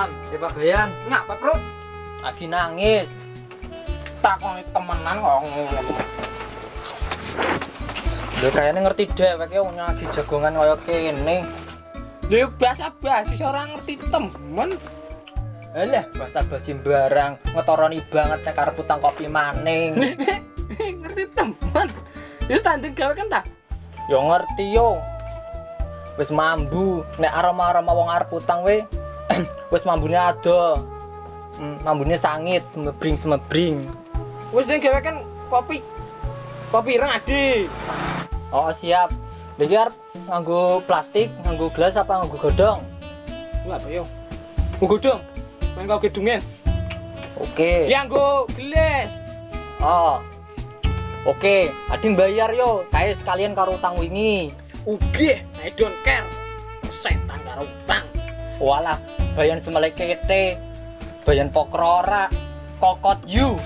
Man. Pak Bayan, Ngapa, Prut? lagi nangis. Takoni temenan kok ngono. Lho kayaknya ngerti dhewek ya lagi jagongan kaya kene. Lha basa-basi ora ngerti temen. Alah, basa-basi barang ngetoroni banget nek arep utang kopi maning. Ngerti temen. Ya tanding gawe kan ta? Yo ngerti yo. Wis mambu nek aroma-aroma wong arep utang we. Wis mambune ado. Mambune sangit, semebring. Wis ning gawe kan kopi. Kopi ireng ade. Oh siap. Iki arep nganggo plastik, nganggo gelas apa nganggo godong? Lha apa yo? Nggo dong. Main kau gedungen. Oke. Ya nggo gelas. Oh. Oke, ading bayar yo. Kae sekalian karo utang wingi. Uge, I don't care. Setan karo utang. Walah, bayan semelekete. Bayan pokrora. Kokot you.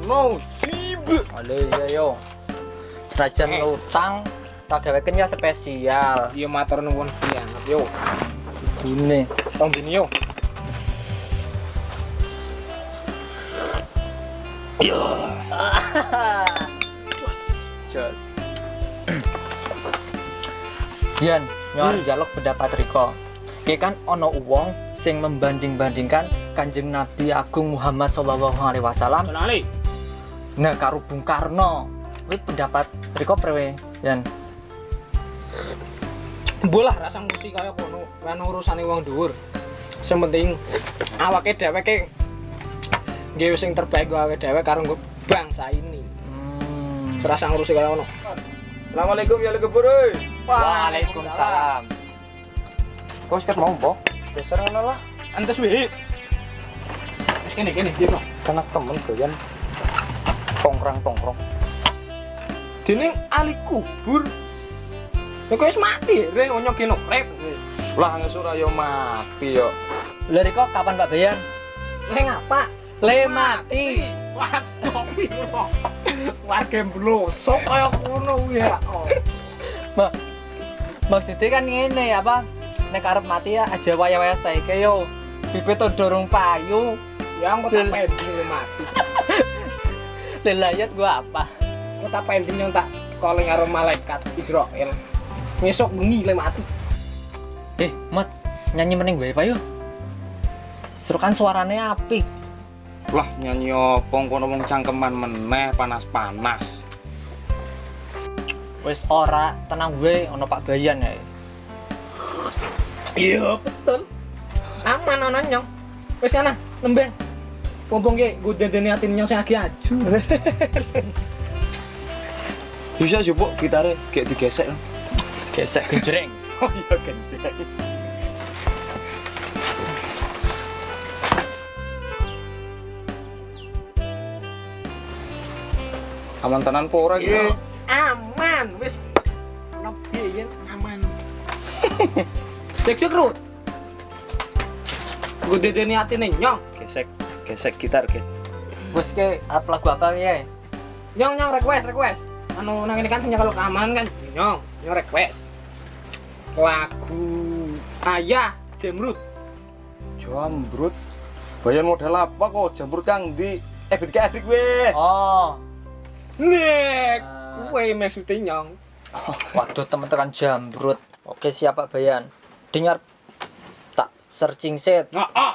Ngono sibuk. Ale iya yo. Senajan utang tak gawekeun ya spesial. Iya matur nuwun banget yo. Gini. Tong dini yo. Yo. Jos. Yan, nyor jaluk pendapat Riko. Ki kan ono wong sing membanding-bandingkan Kanjeng Nabi Agung Muhammad sallallahu alaihi wasallam Kenali. nah karo Bung Karno. Kuwi pendapat Riko prewe, Yan? Bolah rasa musik kaya kono, kan urusane wong dhuwur. Sing penting awake dheweke nggih sing terbaik awake dhewe karo bangsa ini. Serasa ngurusi kaya ngono. Assalamualaikum ya lekebure. Waalaikumsalam. Kok seket mau po? Besar ngono lah. Antes wae. Wis kene iki, Bro. Kanak temen doyan. Tongkrong. Dening ali kubur. Kok wis mati, rek nyoge rep. Lah ngesur ayo mati yo. Lha Riko kapan Pak Bayan? Le ngapa? Le mati. Astagfirullah. Warga blosok kaya ngono ya. Maksudnya kan ngene apa? Nek arep mati ya aja waya-waya saiki yo. Bibit to dorong payu. Ya engko tak pending le mati. Lelayat gua apa? Engko tak pending yang tak calling karo malaikat Israel. Ngesuk bengi le mati. Mat, nyanyi meneng wae payu. Seru kan suarane apik. Lah nyanyi opo kono wong cangkeman meneh panas-panas. Wis ora, tenang gue ono Pak Bayan ya. Iya, betul. Aman ana nyong. Wis ana, nembeng. Pompong ki nggo dandani atine nyong sing lagi aju. Bisa jupuk gitare gek digesek. Gesek genjreng. Oh iya genjreng. Aman tenan po ora iki? Aman, wis ana biyen aman. Cek Rut. Nggo dandani atine nyong. Gesek gitar ge. Wis ke lagu apa ya? Nyong request. Anu nang ini kan sing nyekel keamanan kan. Nyong request. Lagu Ayah Jamrut. Jambrut. Bayan model apa kok jambrut kang ndi? Ebit ke adik we. Oh, Nek, kuwe maksudnya nyong. waduh teman-teman jambrut. Oke siap Pak Bayan. Dengar tak searching set. Heeh.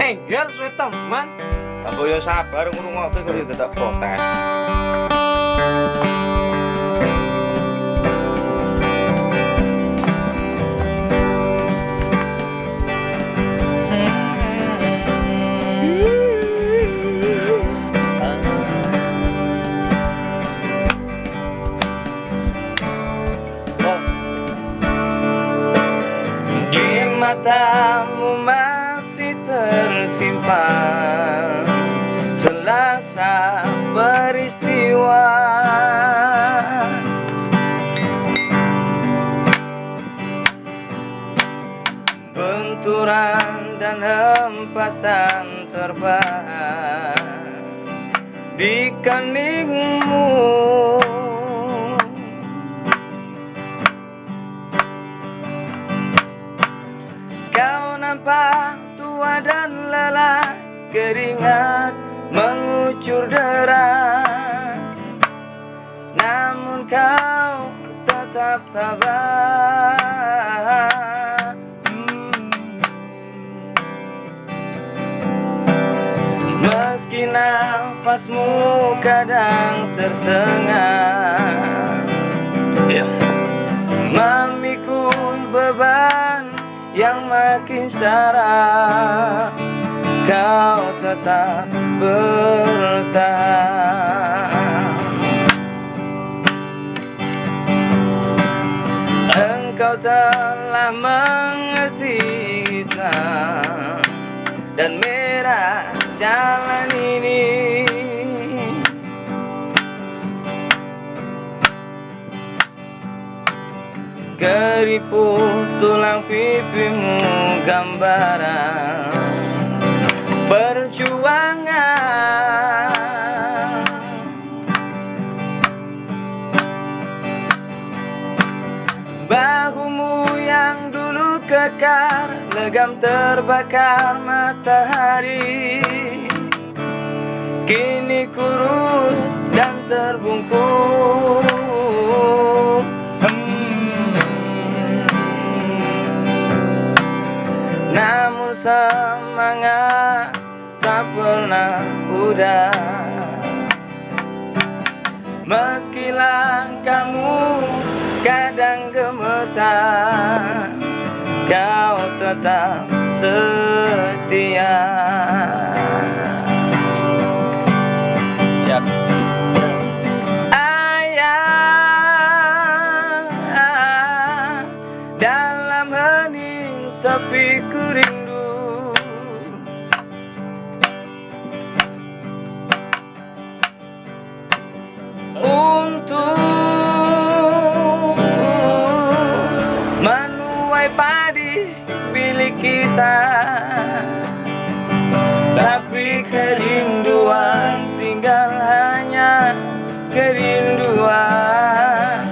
Enggel suwe teman. Aku ya sabar ngrungokke kok ya tetep protes. Di matamu teman selasa peristiwa. Benturan dan hempasan terbang di keningmu. Kau nampak tua dan lelah, keringat mengucur deras, namun kau tetap tabah. Meski nafasmu kadang tersengat, memikul beban yang makin syarat, kau tetap bertahan. Engkau telah mengerti hitam dan merah jalan ini. Keriput tulang pipimu gambaran perjuangan. Bahumu yang dulu kekar, legam terbakar matahari, kini kurus dan terbungkuk. Namun semangat tak pernah pudar. Meski langkahmu kadang gemetar, kau tetap setia. Ayah, dalam hening sepi ku rindu, untuk menuai padi milik kita. Tapi kerinduan tinggal hanya kerinduan.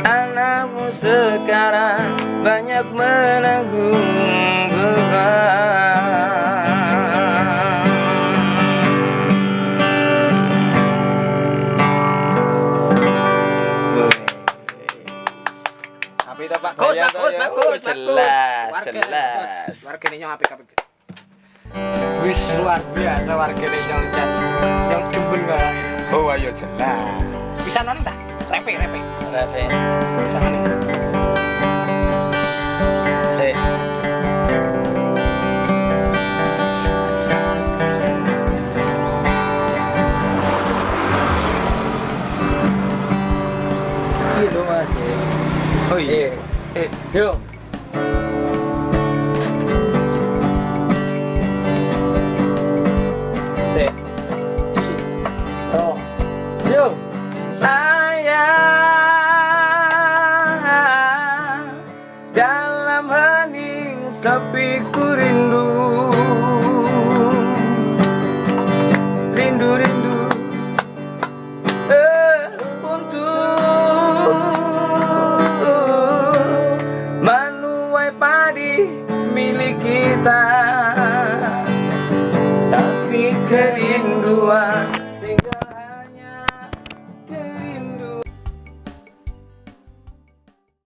Anakmu sekarang banyak menanggung beban. Apa itu Pak? Bagus, Gaya bagus, toh, ya? bagus, jelas, bagus. jelas. Warga ini yang apik. Wis luar biasa warga ini yang jembel nggak? Oh ayo jelas. Bisa nonton tak? Repe. Reve, Bisa nonton. sik. Iya lo Mas. Oh iya. Yuk. Sik. Ci. Roh. Yuk. Ayah, dalam hening sepi ku rindu, rindu untuk menuai padi milik kita. Tapi kerinduan